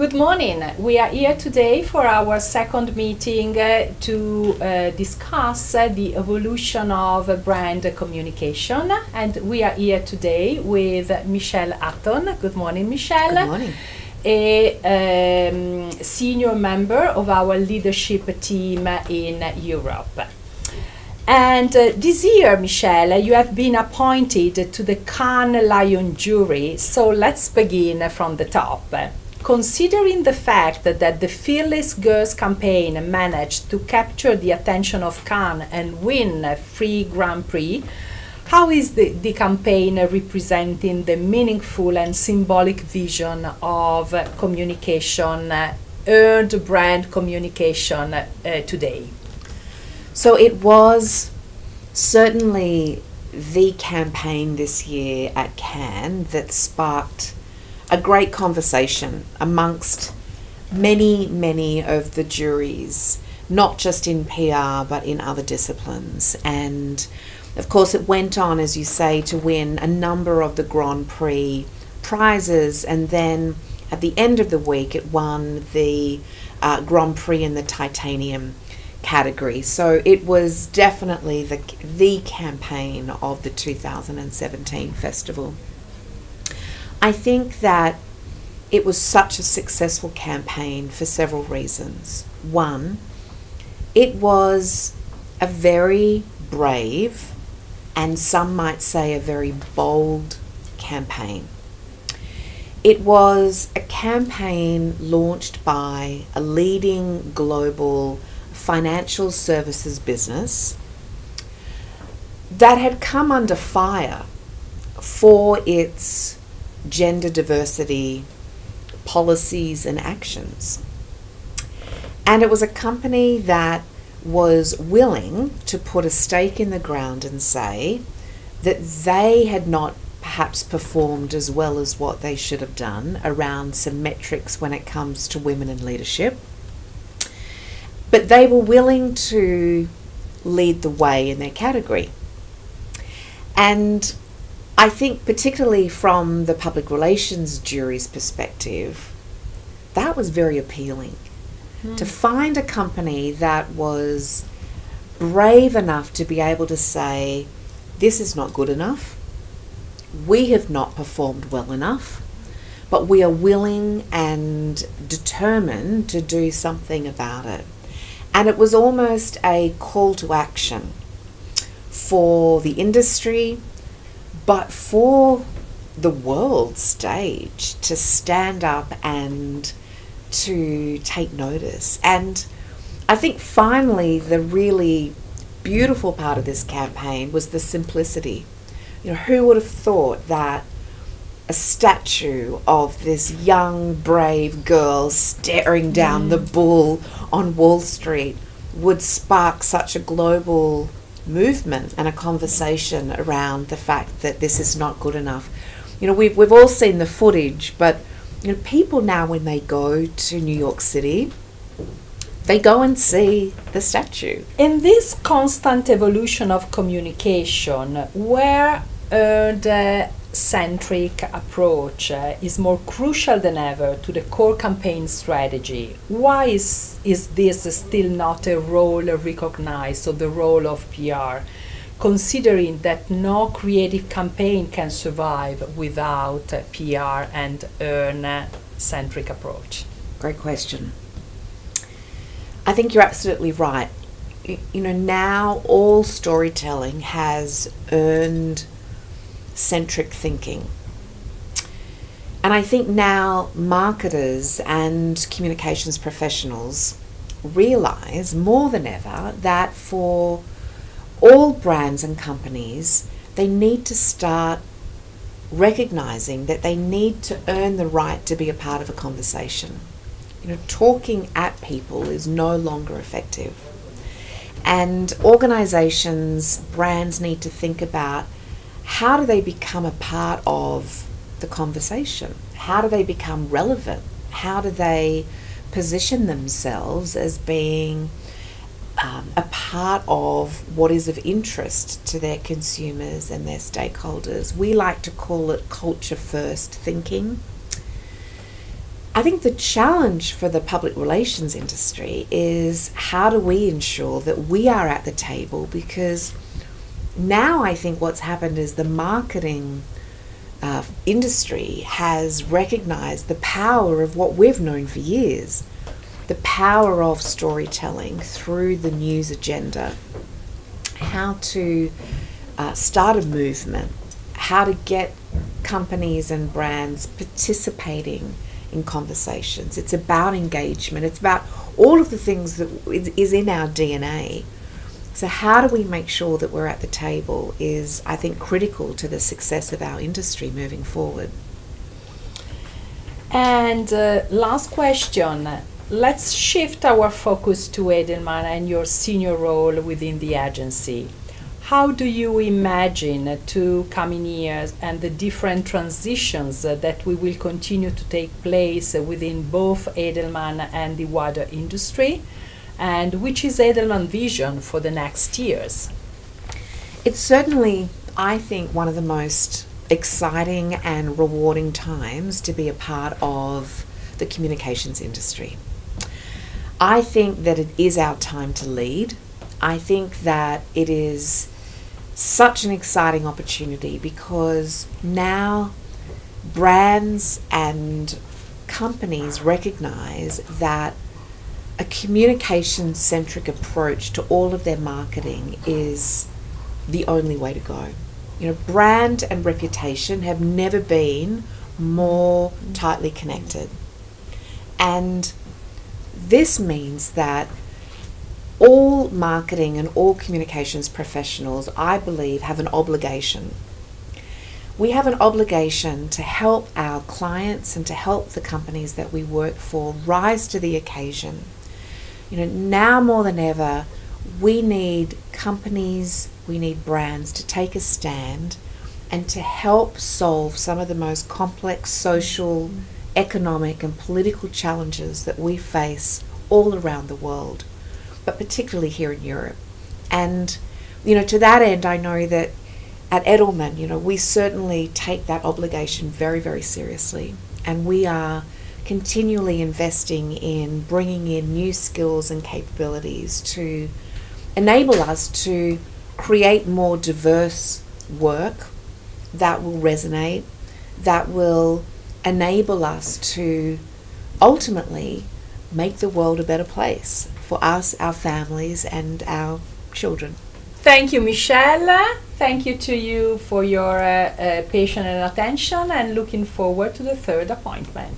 Good morning. We are here today for our second meeting to discuss the evolution of brand communication. And we are here today with Michelle Hutton. Good morning, Michelle. Good morning. A senior member of our leadership team in Europe. And this year, Michelle, you have been appointed to the Cannes Lion jury. So let's begin from the top. Considering the fact that the Fearless Girls campaign managed to capture the attention of Cannes and win 3 Grand Prix, how is the campaign representing the meaningful and symbolic vision of communication, earned brand communication today? So it was certainly the campaign this year at Cannes that sparked a great conversation amongst many of the juries, not just in PR but in other disciplines. And of course it went on, as you say, to win a number of the Grand Prix prizes, and then at the end of the week it won the Grand Prix in the titanium category. So it was definitely the campaign of the 2017 festival. I think that it was such a successful campaign for several reasons. One, it was a very brave, and some might say a very bold campaign. It was a campaign launched by a leading global financial services business that had come under fire for its gender diversity policies and actions. And it was a company that was willing to put a stake in the ground and say that they had not perhaps performed as well as what they should have done around some metrics when it comes to women in leadership. But they were willing to lead the way in their category. And I think particularly from the public relations jury's perspective, that was very appealing. To find a company that was brave enough to be able to say, this is not good enough, we have not performed well enough, but we are willing and determined to do something about it. And it was almost a call to action for the industry, but for the world stage to stand up and to take notice. And I think finally the really beautiful part of this campaign was the simplicity. You know, who would have thought that a statue of this young, brave girl staring down the bull on Wall Street would spark such a global movement and a conversation around the fact that this is not good enough. You know, we've all seen the footage, but you know, people now when they go to New York City, they go and see the statue. In this constant evolution of communication, where the centric approach is more crucial than ever to the core campaign strategy, why is this still not a role recognized, so the role of PR, considering that no creative campaign can survive without PR and earn-centric approach? Great question. I think you're absolutely right. You know, now all storytelling has earned centric thinking. And I think now marketers and communications professionals realize more than ever that for all brands and companies, they need to start recognizing that they need to earn the right to be a part of a conversation. You know, talking at people is no longer effective. And organizations, brands need to think about how do they become a part of the conversation? How do they become relevant? How do they position themselves as being a part of what is of interest to their consumers and their stakeholders? We like to call it culture first thinking. I think the challenge for the public relations industry is how do we ensure that we are at the table, because now I think what's happened is the marketing industry has recognized the power of what we've known for years, the power of storytelling through the news agenda, how to start a movement, how to get companies and brands participating in conversations. It's about engagement. It's about all of the things that is in our DNA. So how do we make sure that we're at the table is, I think, critical to the success of our industry moving forward. And last question. Let's shift our focus to Edelman and your senior role within the agency. How do you imagine 2 coming years and the different transitions that we will continue to take place within both Edelman and the wider industry? And which is Edelman vision for the next years? It's certainly, I think, one of the most exciting and rewarding times to be a part of the communications industry. I think that it is our time to lead. I think that it is such an exciting opportunity because now brands and companies recognize that a communication-centric approach to all of their marketing is the only way to go. You know, brand and reputation have never been more tightly connected. And this means that all marketing and all communications professionals, I believe, have an obligation. We have an obligation to help our clients and to help the companies that we work for rise to the occasion. You know, now more than ever, we need companies, we need brands to take a stand and to help solve some of the most complex social, economic and political challenges that we face all around the world, but particularly here in Europe. And, you know, to that end, I know that at Edelman, you know, we certainly take that obligation very, very seriously. And we are continually investing in bringing in new skills and capabilities to enable us to create more diverse work that will resonate, that will enable us to ultimately make the world a better place for us, our families, and our children. Thank you, Michelle. Thank you to you for your patience and attention, and looking forward to the third appointment.